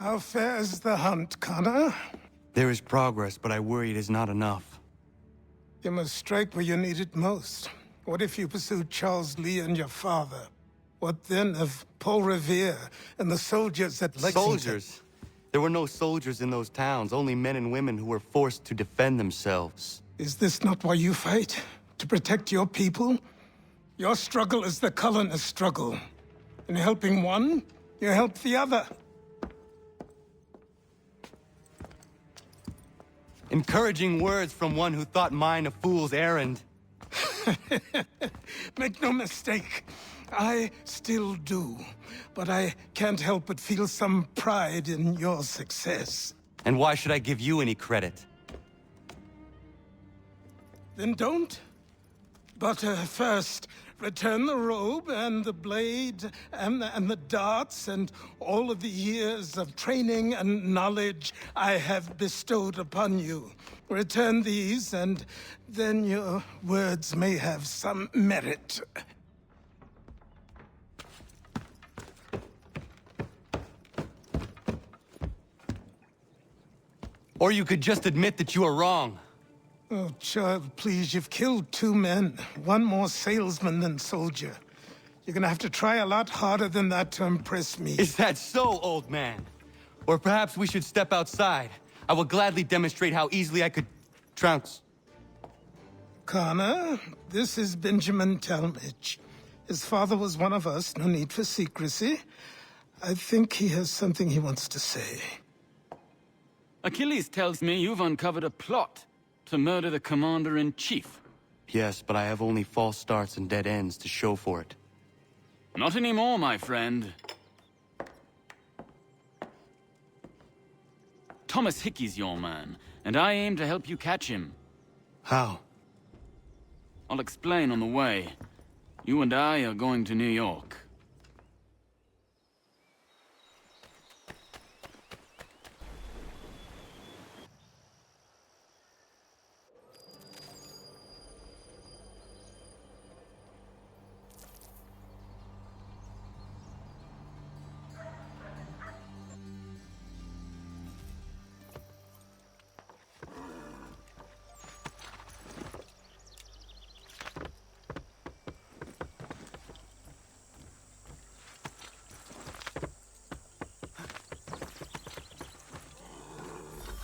How fares the hunt, Connor? There is progress, but I worry it is not enough. You must strike where you need it most. What if you pursued Charles Lee and your father? What then of Paul Revere and the soldiers at Lexington? Soldiers? There were no soldiers in those towns, only men and women who were forced to defend themselves. Is this not why you fight? To protect your people? Your struggle is the colonist struggle. In helping one, you help the other. Encouraging words from one who thought mine a fool's errand. Make no mistake, I still do. But I can't help but feel some pride in your success. And why should I give you any credit? Then don't. But first, return the robe and the blade and the darts and all of the years of training and knowledge I have bestowed upon you. Return these, and then your words may have some merit. Or you could just admit that you are wrong. Oh, child, please, you've killed 2 men. One more salesman than soldier. You're gonna have to try a lot harder than that to impress me. Is that so, old man? Or perhaps we should step outside. I will gladly demonstrate how easily I could trounce. Connor, this is Benjamin Talmadge. His father was one of us, no need for secrecy. I think he has something he wants to say. Achilles tells me you've uncovered a plot to murder the commander-in-chief. Yes, but I have only false starts and dead ends to show for it. Not anymore, my friend. Thomas Hickey's your man, and I aim to help you catch him. How? I'll explain on the way. You and I are going to New York.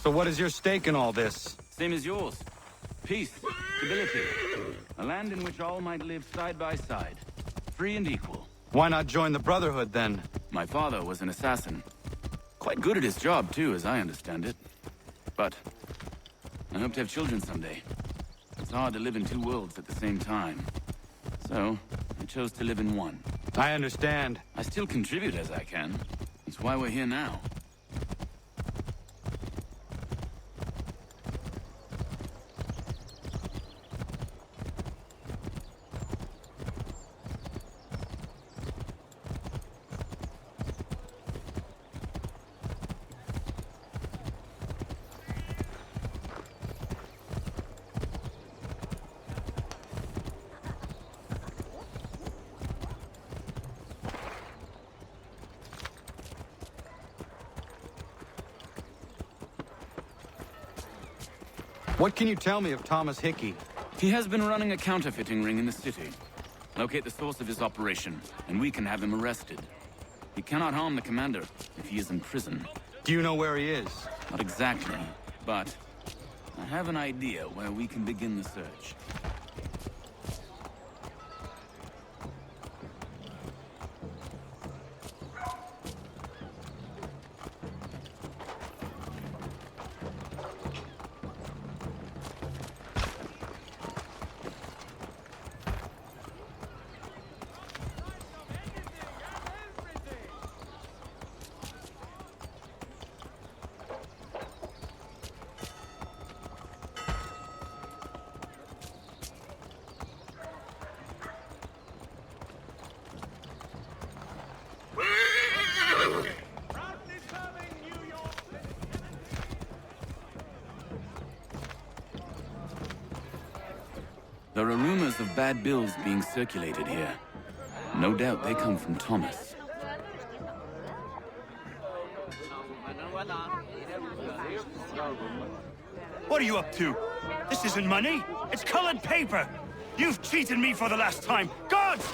So what is your stake in all this? Same as yours. Peace, stability. A land in which all might live side by side. Free and equal. Why not join the Brotherhood, then? My father was an assassin. Quite good at his job, too, as I understand it. But I hope to have children someday. It's hard to live in 2 worlds at the same time. So, I chose to live in one. I understand. I still contribute as I can. That's why we're here now. What can you tell me of Thomas Hickey? He has been running a counterfeiting ring in the city. Locate the source of his operation, and we can have him arrested. He cannot harm the commander if he is in prison. Do you know where he is? Not exactly, but I have an idea where we can begin the search. There are rumors of bad bills being circulated here. No doubt they come from Thomas. What are you up to? This isn't money. It's colored paper. You've cheated me for the last time. Guards!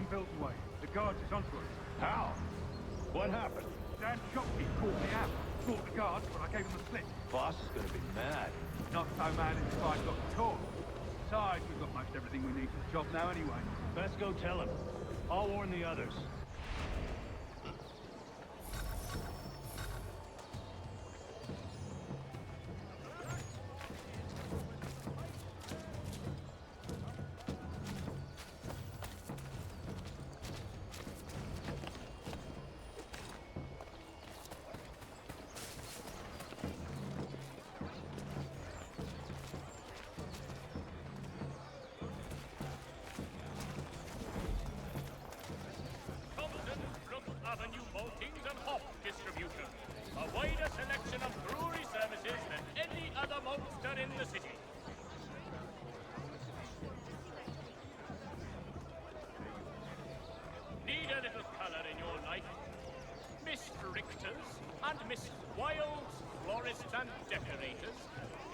Built away. The guards is onto us. How? What happened? Dan Shopkey caught me out. Fought the guards, but I gave him a slip. Boss is gonna be mad. Not so mad if I got caught. Besides, we've got most everything we need for the job now anyway. Best go tell him. I'll warn the others.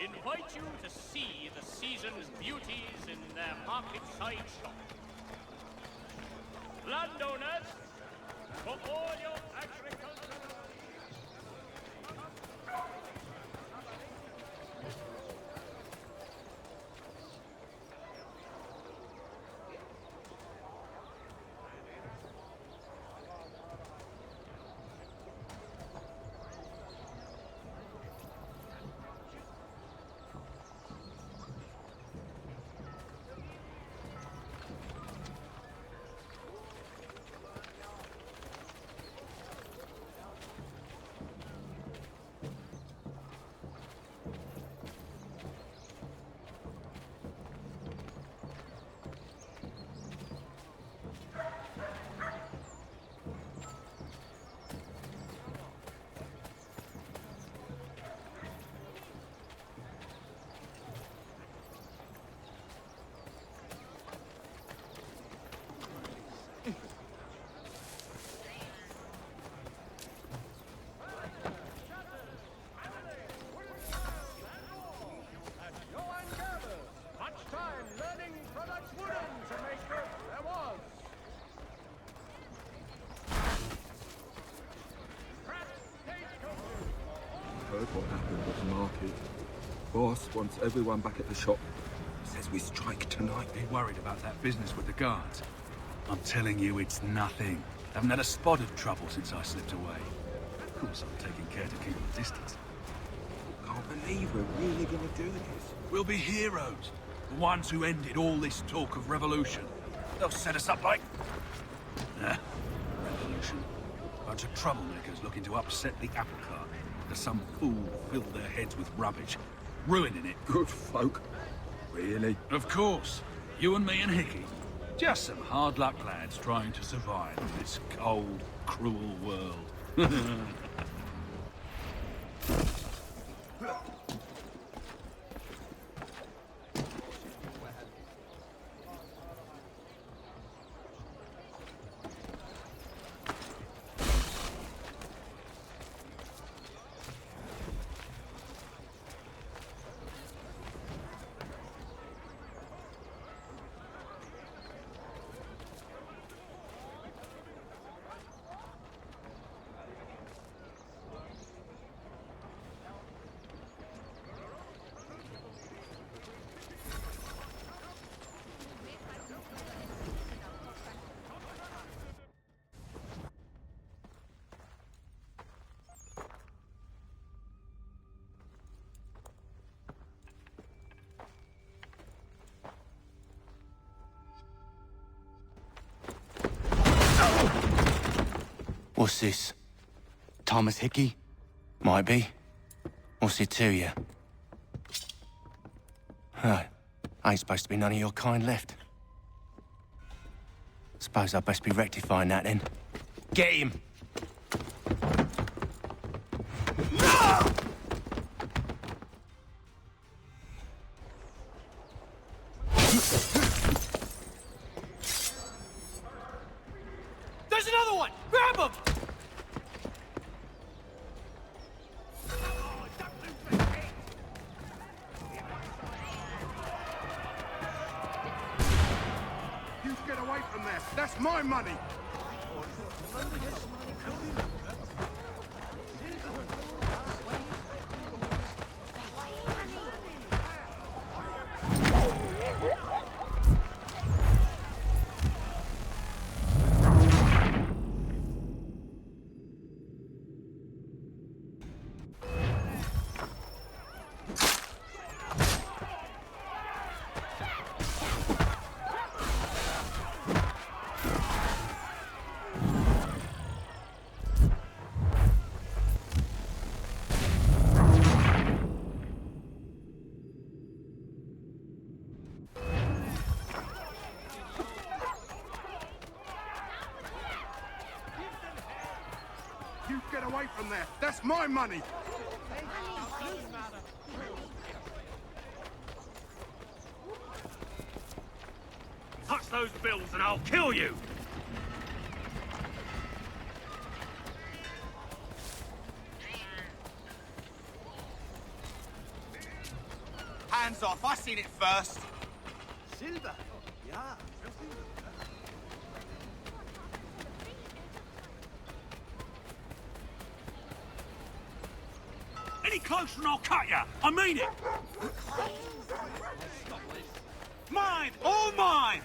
Invite you to see the season's beauties in their market-side shop. Landowners, for all your agricultural... Heard what happened at the market. Boss wants everyone back at the shop. Says we strike tonight. Be worried about that business with the guards. I'm telling you, it's nothing. Haven't had a spot of trouble since I slipped away. Of course, I'm taking care to keep the distance. believe we're really gonna do this. We'll be heroes. The ones who ended all this talk of revolution. They'll set us up like... revolution. Bunch of troublemakers looking to upset the apple cart. Because some fool filled their heads with rubbish. Ruining it. Good folk. Really? Of course. You and me and Hickey. Just some hard luck lads trying to survive in this cold, cruel world. What's this? Thomas Hickey? Might be. What's it to you? Right. Ain't supposed to be none of your kind left. Suppose I'd best be rectifying that then. Get him! There's another one! Grab him! You get away from there. That's my money. You get away from there. That's my money. Touch those bills and I'll kill you! Hands off, I seen it first. Silver. Yeah. Any closer and I'll cut you! I mean it! Mine! All mine!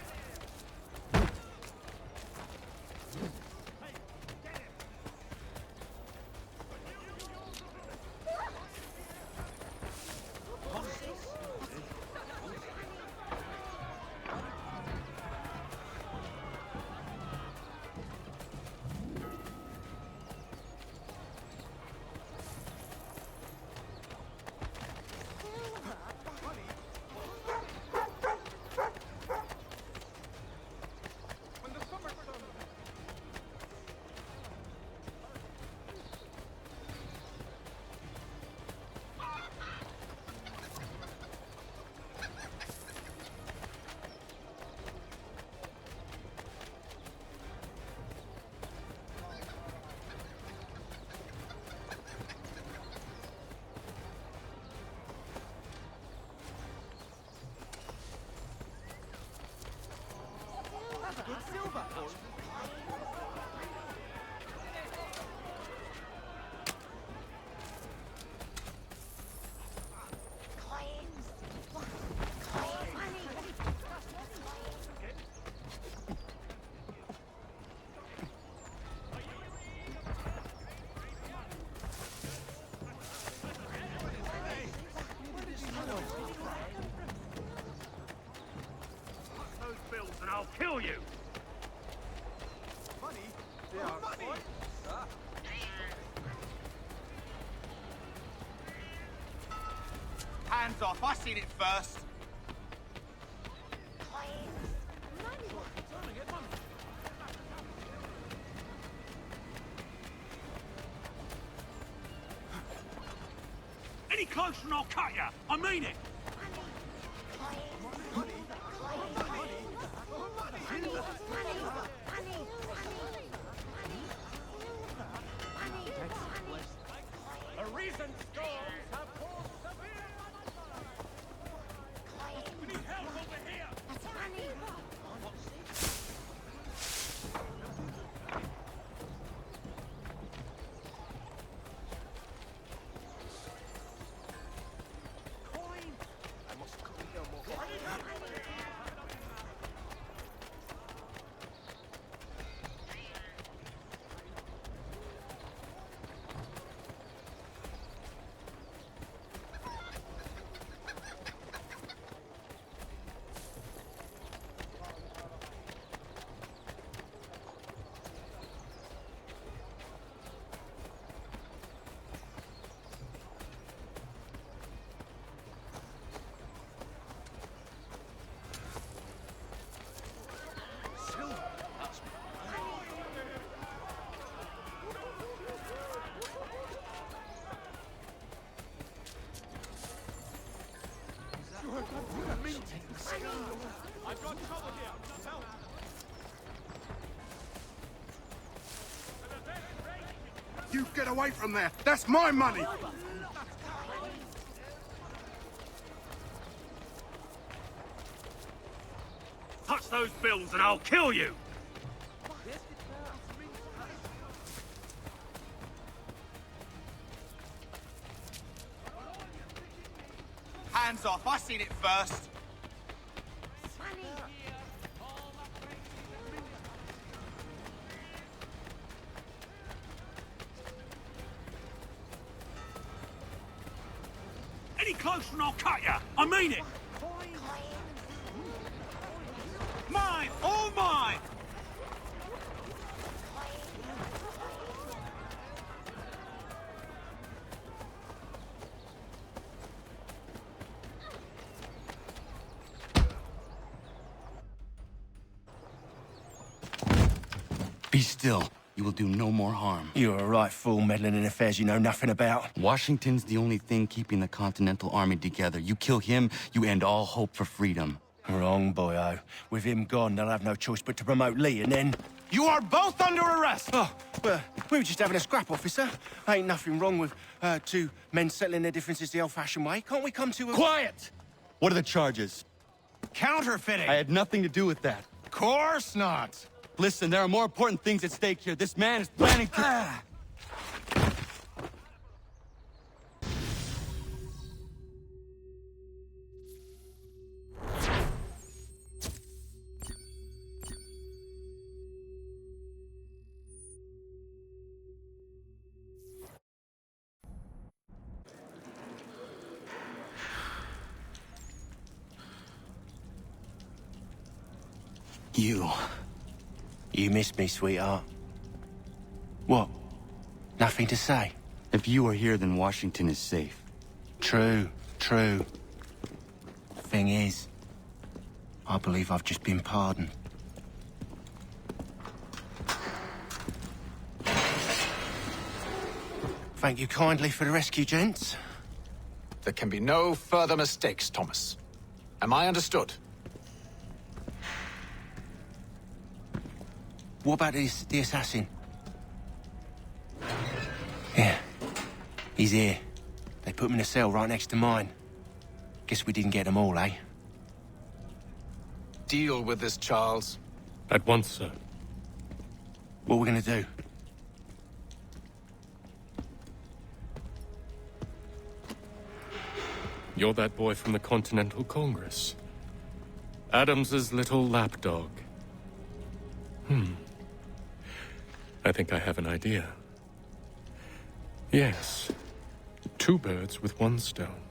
Hands off, I seen it first. Any closer and I'll cut you. I mean it. The recent storms have caused severe... We need help over here! I've got trouble here. Help! You get away from there! That's my money! Touch those bills and I'll kill you. Hands off, I seen it first. Any closer and I'll cut you. I mean it. Mine! All mine! Be still. You will do no more harm. You're a right fool meddling in affairs you know nothing about. Washington's the only thing keeping the Continental Army together. You kill him, you end all hope for freedom. Wrong, boyo. With him gone, they'll have no choice but to promote Lee, and then... You are both under arrest! Oh, well, we were just having a scrap, officer. Ain't nothing wrong with two men settling their differences the old-fashioned way. Can't we come to a... Quiet! What are the charges? Counterfeiting! I had nothing to do with that. Course not! Listen, there are more important things at stake here. This man is planning to... You missed me, sweetheart. What? Nothing to say? If you are here, then Washington is safe. True, true. Thing is, I believe I've just been pardoned. Thank you kindly for the rescue, gents. There can be no further mistakes, Thomas. Am I understood? What about the assassin? Yeah, he's here. They put him in a cell right next to mine. Guess we didn't get them all, eh? Deal with this, Charles. At once, sir. What are we gonna do? You're that boy from the Continental Congress. Adams's little lapdog. I think I have an idea. Yes. Two birds with one stone.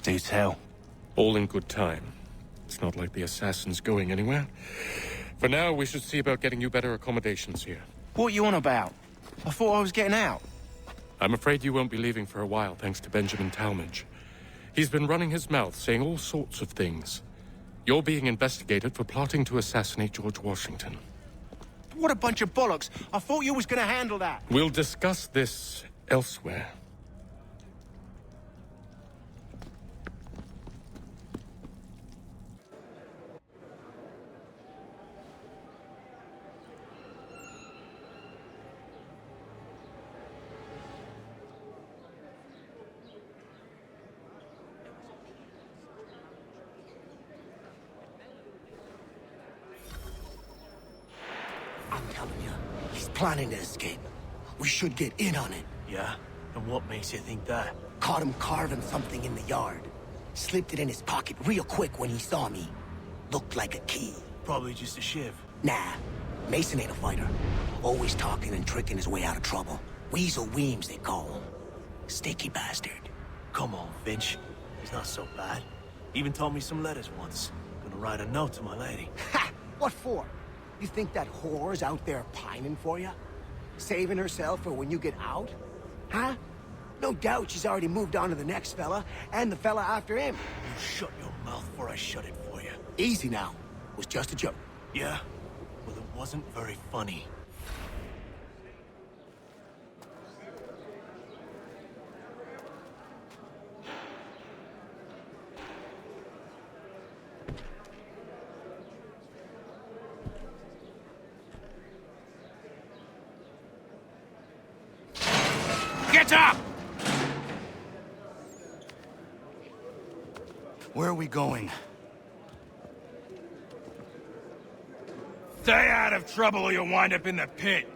Do tell. All in good time. It's not like the assassin's going anywhere. For now, we should see about getting you better accommodations here. What you on about? I thought I was getting out. I'm afraid you won't be leaving for a while, thanks to Benjamin Talmadge. He's been running his mouth, saying all sorts of things. You're being investigated for plotting to assassinate George Washington. What a bunch of bollocks. I thought you was gonna handle that. We'll discuss this elsewhere. I'm telling you, he's planning to escape. We should get in on it. Yeah? And what makes you think that? Caught him carving something in the yard. Slipped it in his pocket real quick when he saw me. Looked like a key. Probably just a shiv. Nah, Mason ain't a fighter. Always talking and tricking his way out of trouble. Weasel Weems, they call him. Sticky bastard. Come on, Finch. He's not so bad. Even taught me some letters once. Gonna write a note to my lady. Ha! What for? You think that whore's out there pining for you? Saving herself for when you get out? Huh? No doubt she's already moved on to the next fella, and the fella after him. You shut your mouth before I shut it for you. Easy now. Was just a joke. Yeah? Well, it wasn't very funny. Get up! Where are we going? Stay out of trouble or you'll wind up in the pit.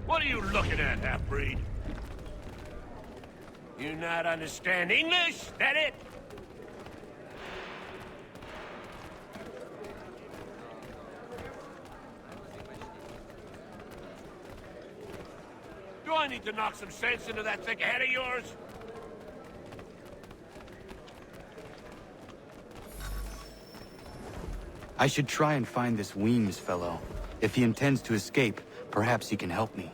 What are you looking at, half-breed? You not understand English? That it? Do I need to knock some sense into that thick head of yours? I should try and find this Weems fellow. If he intends to escape, perhaps he can help me.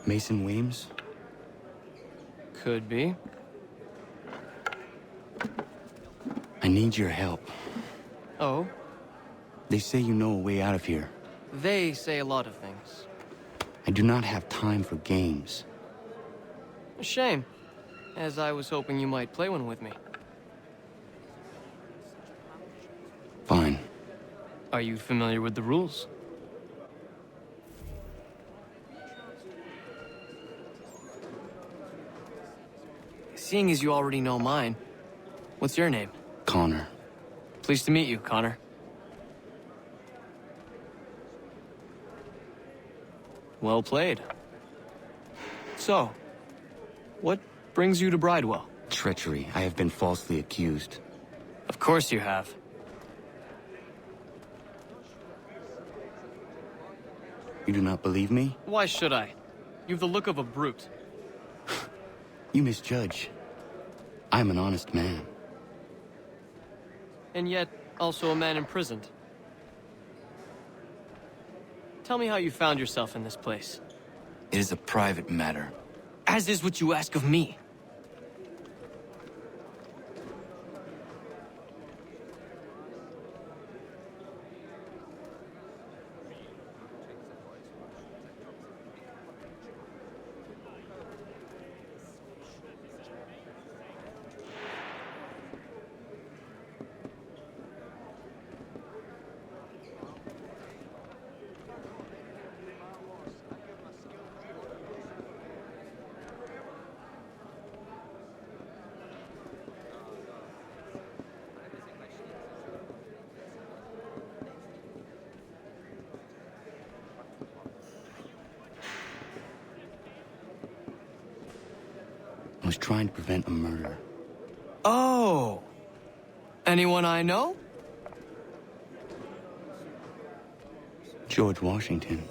Mason Weems? Could be. I need your help. Oh? They say you know a way out of here. They say a lot of things. I do not have time for games. A shame, as I was hoping you might play one with me. Fine. Are you familiar with the rules? Seeing as you already know mine, what's your name? Connor. Pleased to meet you, Connor. Well played. So, what brings you to Bridewell? Treachery. I have been falsely accused. Of course you have. You do not believe me? Why should I? You've the look of a brute. You misjudge. I'm an honest man. And yet, also a man imprisoned. Tell me how you found yourself in this place. It is a private matter. As is what you ask of me. was trying to prevent a murder. Oh. Anyone I know? George Washington.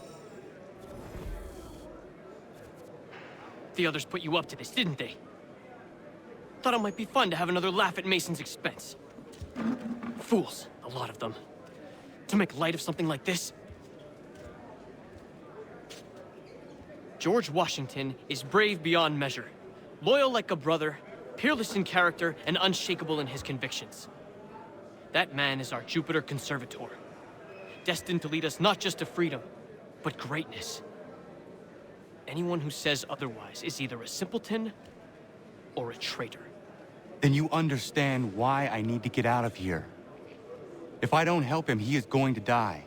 The others put you up to this, didn't they? Thought it might be fun to have another laugh at Mason's expense. Fools, a lot of them. To make light of something like this. George Washington is brave beyond measure, loyal like a brother, peerless in character, and unshakable in his convictions. That man is our Jupiter Conservator, destined to lead us not just to freedom, but greatness. Anyone who says otherwise is either a simpleton or a traitor. Then you understand why I need to get out of here. If I don't help him, he is going to die.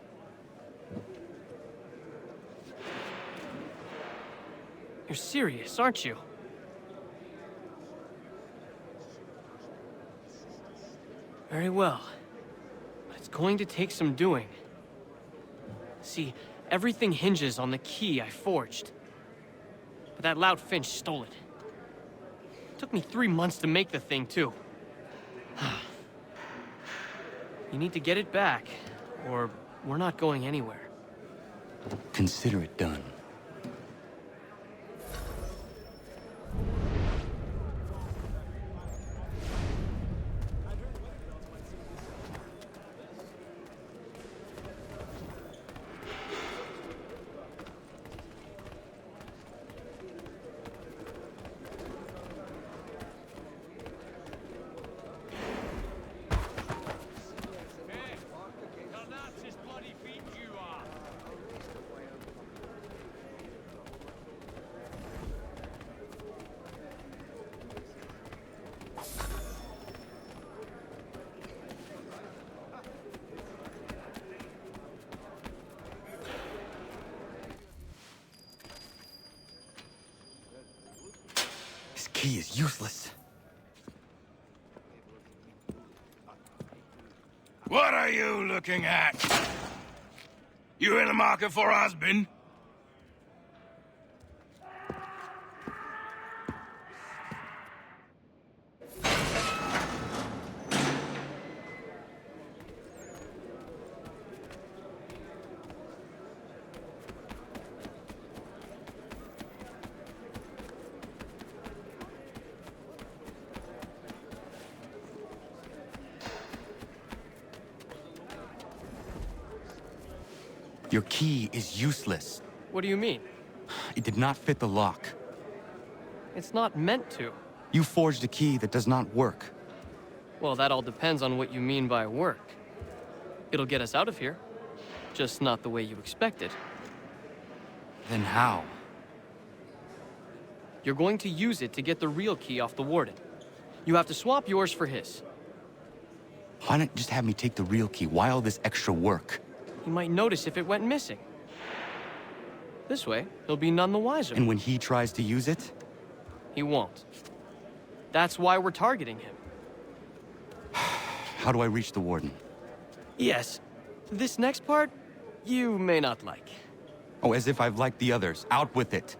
You're serious, aren't you? Very well. But it's going to take some doing. See, everything hinges on the key I forged. But that loud Finch stole it. Took me 3 months to make the thing, too. You need to get it back, or we're not going anywhere. Consider it done. He is useless. What are you looking at? You in the market for a husband? Your key is useless. What do you mean? It did not fit the lock. It's not meant to. You forged a key that does not work. Well, that all depends on what you mean by work. It'll get us out of here. Just not the way you expected. Then how? You're going to use it to get the real key off the warden. You have to swap yours for his. Why not just have me take the real key? Why all this extra work? He might notice if it went missing. This way, he'll be none the wiser. And when he tries to use it? He won't. That's why we're targeting him. How do I reach the warden? Yes. This next part, you may not like. Oh, as if I've liked the others. Out with it.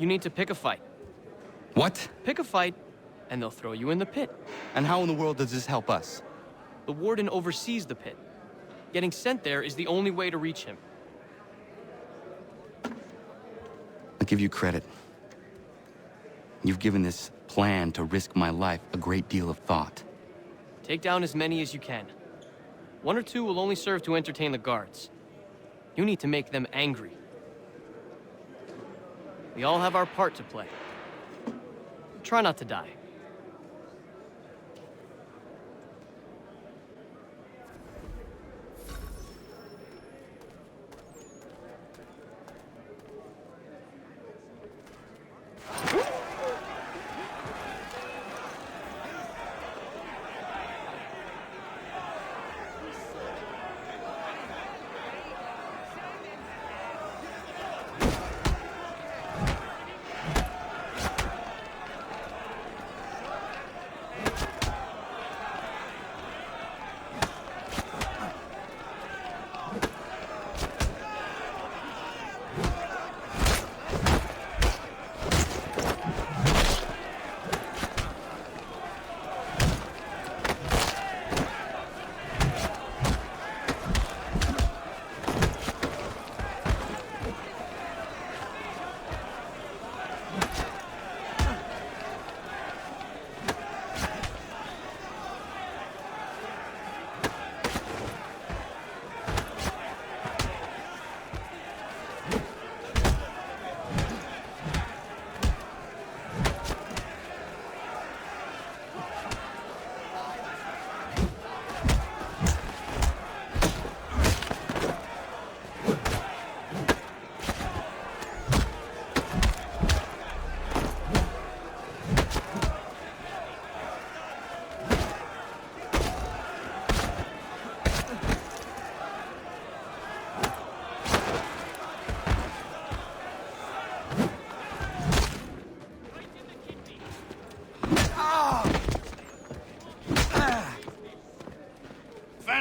You need to pick a fight. What? Pick a fight, and they'll throw you in the pit. And how in the world does this help us? The warden oversees the pit. Getting sent there is the only way to reach him. I'll give you credit. You've given this plan to risk my life a great deal of thought. Take down as many as you can. 1 or 2 will only serve to entertain the guards. You need to make them angry. We all have our part to play. Try not to die.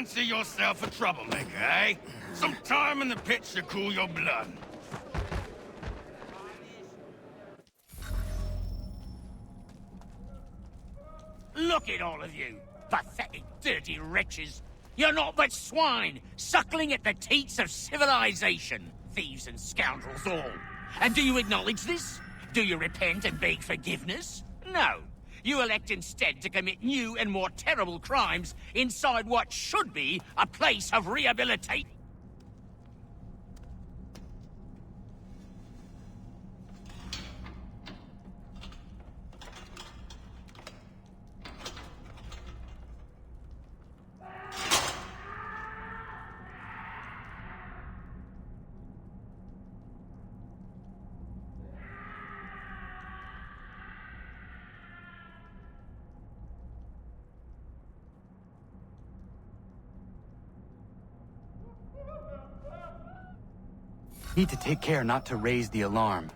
fancy yourself a troublemaker, eh? Some time in the pits to cool your blood. Look at all of you, pathetic, dirty wretches. You're not but swine, suckling at the teats of civilization. Thieves and scoundrels all. And do you acknowledge this? Do you repent and beg forgiveness? No. You elect instead to commit new and more terrible crimes inside what should be a place of rehabilitation. Need to take care not to raise the alarm.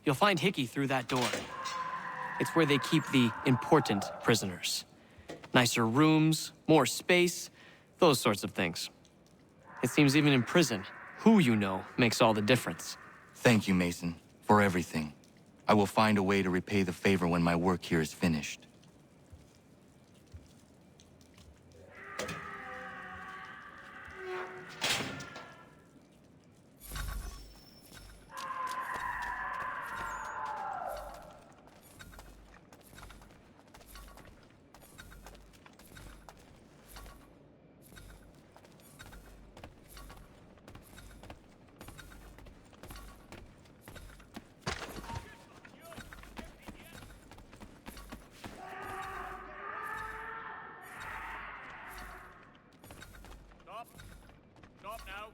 You'll find Hickey through that door. It's where they keep the important prisoners. Nicer rooms, more space, those sorts of things. It seems even in prison, who you know makes all the difference. Thank you, Mason, for everything. I will find a way to repay the favor when my work here is finished. Stop now.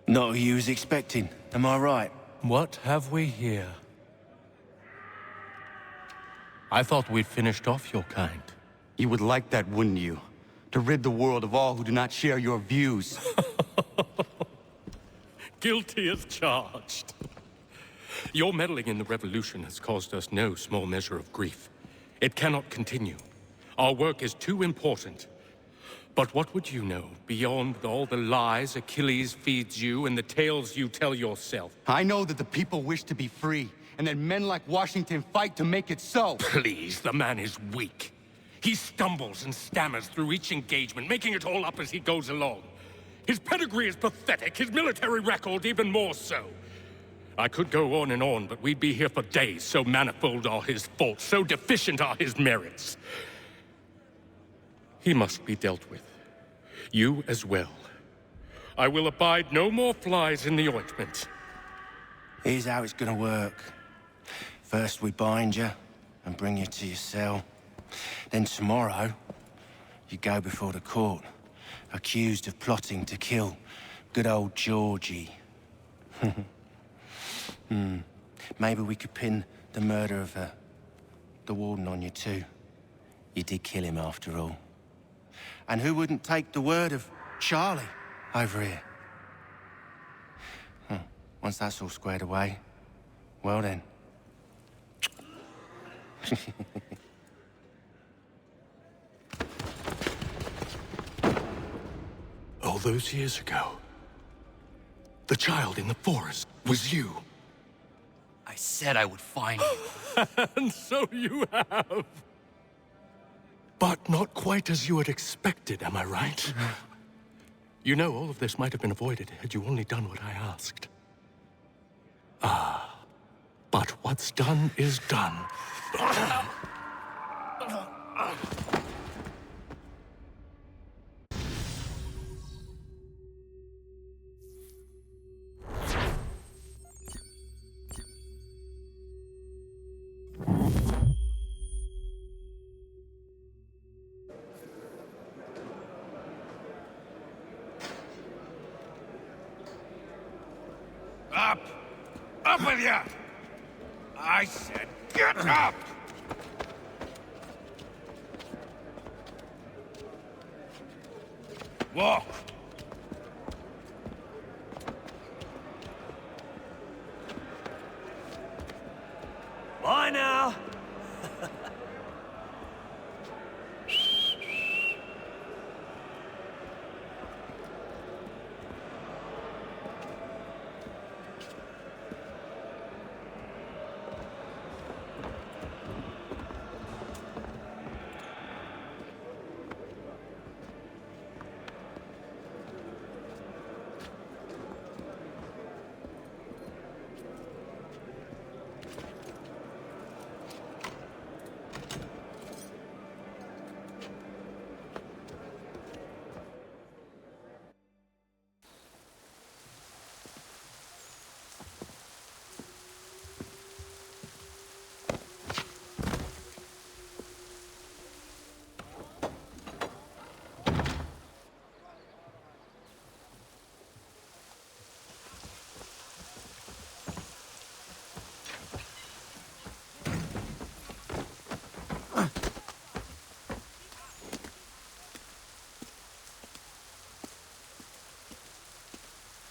Not who you was expecting, am I right? What have we here? I thought we'd finished off your kind. You would like that, wouldn't you? To rid the world of all who do not share your views. Guilty as charged. Your meddling in the revolution has caused us no small measure of grief. It cannot continue. Our work is too important. But what would you know beyond all the lies Achilles feeds you and the tales you tell yourself? I know that the people wish to be free, and that men like Washington fight to make it so. Please, the man is weak. He stumbles and stammers through each engagement, making it all up as he goes along. His pedigree is pathetic, his military record even more so. I could go on and on, but we'd be here for days. So manifold are his faults, so deficient are his merits. He must be dealt with. You as well. I will abide no more flies in the ointment. Here's how it's gonna work. First we bind you and bring you to your cell. Then tomorrow, you go before the court, accused of plotting to kill good old Georgie. Maybe we could pin the murder of the warden on you too. You did kill him after all. And who wouldn't take the word of Charlie over here? Once that's all squared away, well then. All those years ago, the child in the forest was you. I said I would find you. And so you have. But not quite as you had expected, am I right? You know, all of this might have been avoided had you only done what I asked. Ah, but what's done is done. Up! Up with you! I said get up! Walk! Bye now!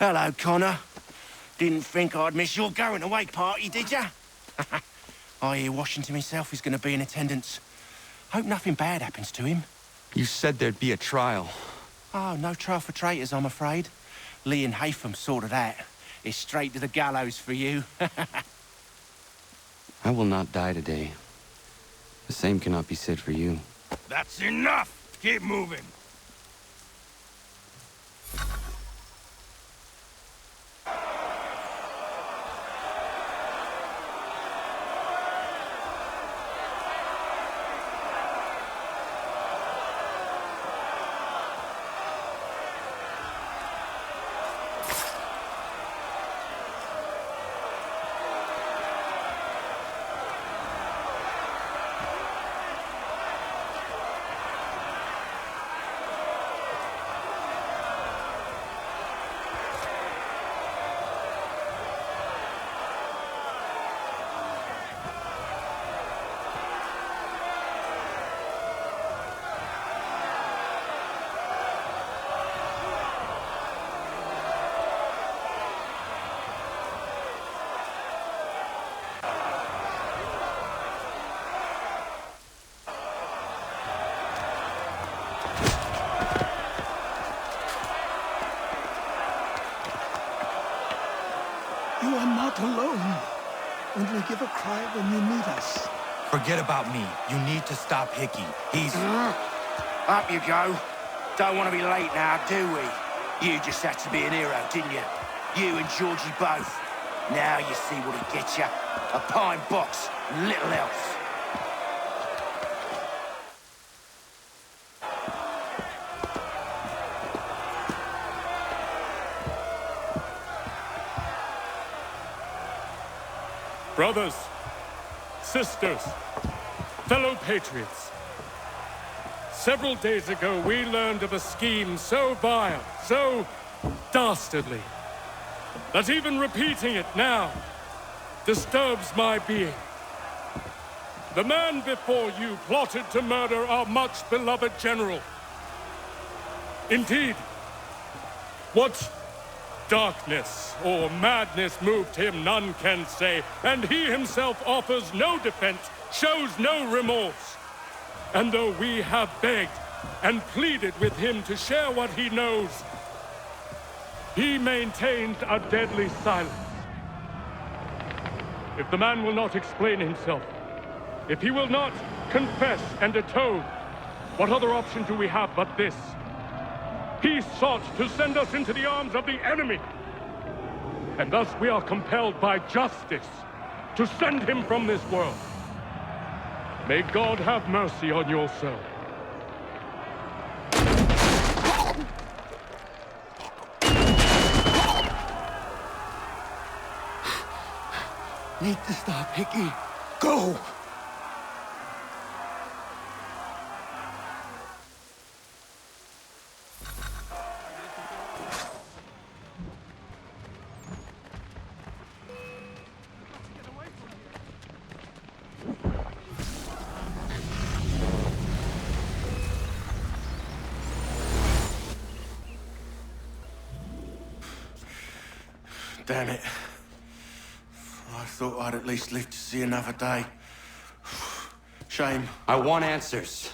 Hello, Connor. Didn't think I'd miss your going-away party, did ya? I hear Washington himself is going to be in attendance. Hope nothing bad happens to him. You said there'd be a trial. Oh, no trial for traitors, I'm afraid. Lee and Haytham sorted that. It's straight to the gallows for you. I will not die today. The same cannot be said for you. That's enough! Keep moving! You are not alone. Only give a cry when you need us. Forget about me. You need to stop Hickey. He's... Up you go. Don't want to be late now, do we? You just had to be an hero, didn't you? You and Georgie both. Now you see what it gets you. A pine box, little else. Brothers, sisters, fellow patriots. Several days ago, we learned of a scheme so vile, so dastardly, that even repeating it now disturbs my being. The man before you plotted to murder our much-beloved general. Indeed, what darkness or madness moved him, none can say, and he himself offers no defense, shows no remorse. And though we have begged and pleaded with him to share what he knows, he maintains a deadly silence. If the man will not explain himself, if he will not confess and atone, what other option do we have but this? He sought to send us into the arms of the enemy. And thus we are compelled by justice to send him from this world. May God have mercy on your soul. Need to stop, Hickey. Go! Damn it. I thought I'd at least live to see another day. Shame. I want answers.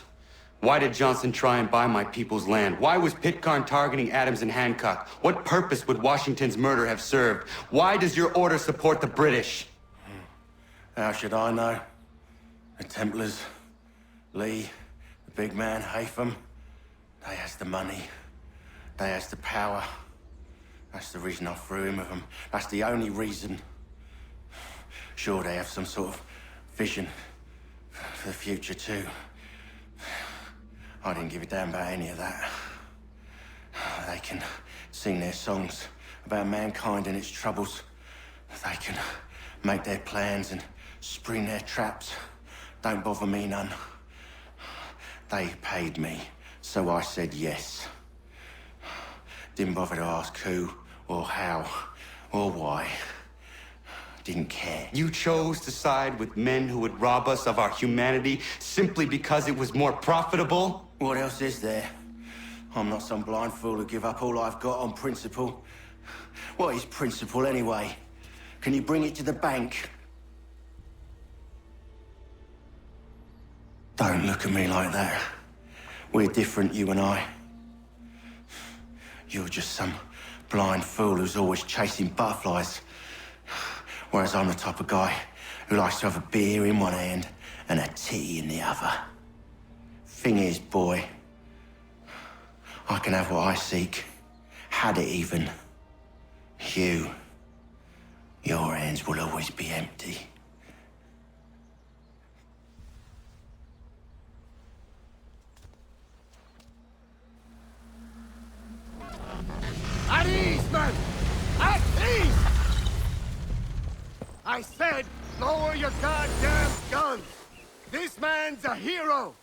Why did Johnson try and buy my people's land? Why was Pitcairn targeting Adams and Hancock? What purpose would Washington's murder have served? Why does your order support the British? How should I know? The Templars, Lee, the big man, Haytham, they has the money. They has the power. That's the reason I threw him with them. That's the only reason. Sure, they have some sort of vision for the future, too. I didn't give a damn about any of that. They can sing their songs about mankind and its troubles. They can make their plans and spring their traps. Don't bother me none. They paid me, so I said yes. Didn't bother to ask who, or how, or why. Didn't care. You chose to side with men who would rob us of our humanity simply because it was more profitable? What else is there? I'm not some blind fool who give up all I've got on principle. What is principle anyway? Can you bring it to the bank? Don't look at me like that. We're different, you and I. You're just some blind fool who's always chasing butterflies. Whereas I'm the type of guy who likes to have a beer in one hand and a tea in the other. Thing is, boy, I can have what I seek. Had it even. Your hands will always be empty. At ease, men! At ease! I said, lower your goddamn guns! This man's a hero!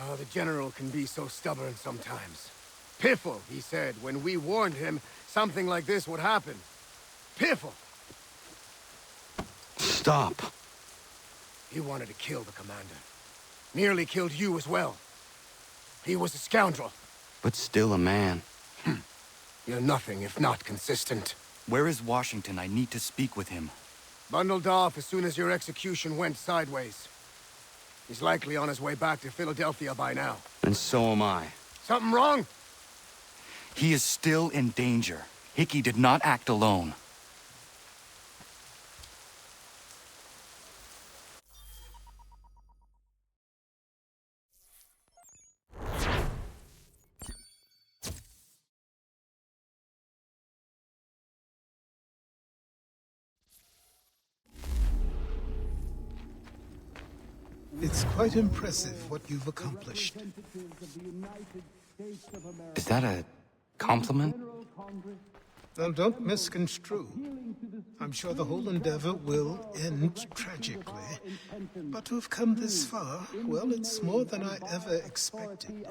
Oh, the General can be so stubborn sometimes. Piffle, he said, when we warned him something like this would happen. Piffle! Stop. He wanted to kill the commander. Nearly killed you as well. He was a scoundrel. But still a man. You're nothing if not consistent. Where is Washington? I need to speak with him. Bundled off as soon as your execution went sideways. He's likely on his way back to Philadelphia by now. And so am I. Something wrong? He is still in danger. Hickey did not act alone. quite impressive what you've accomplished. Is that a compliment? Now, don't misconstrue. I'm sure the whole endeavor will end tragically. But to have come this far, well, it's more than I ever expected.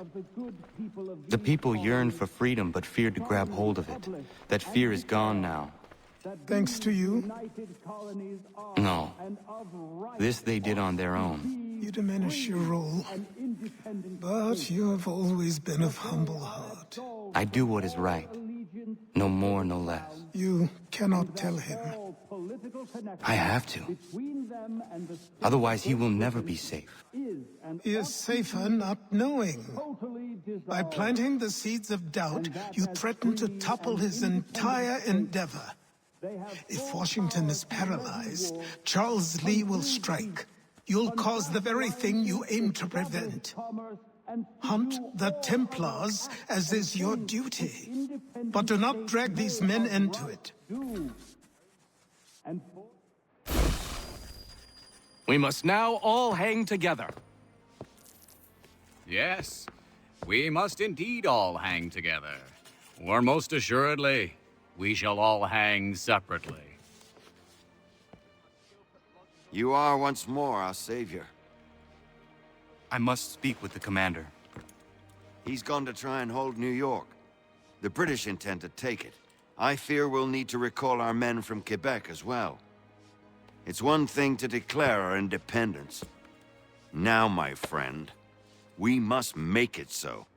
The people yearned for freedom but feared to grab hold of it. That fear is gone now. Thanks to you? No. This they did on their own. You diminish your role. But you have always been of humble heart. I do what is right. No more, no less. You cannot tell him. I have to. Otherwise, he will never be safe. He is safer not knowing. By planting the seeds of doubt, you threaten to topple his entire endeavor. If Washington is paralyzed, Charles Lee will strike. You'll cause the very thing you aim to prevent. Hunt the Templars, as is your duty. But do not drag these men into it. We must now all hang together. Yes, we must indeed all hang together. Or most assuredly, we shall all hang separately. You are once more our savior. I must speak with the commander. He's gone to try and hold New York. The British intend to take it. I fear we'll need to recall our men from Quebec as well. It's one thing to declare our independence. Now, my friend, we must make it so.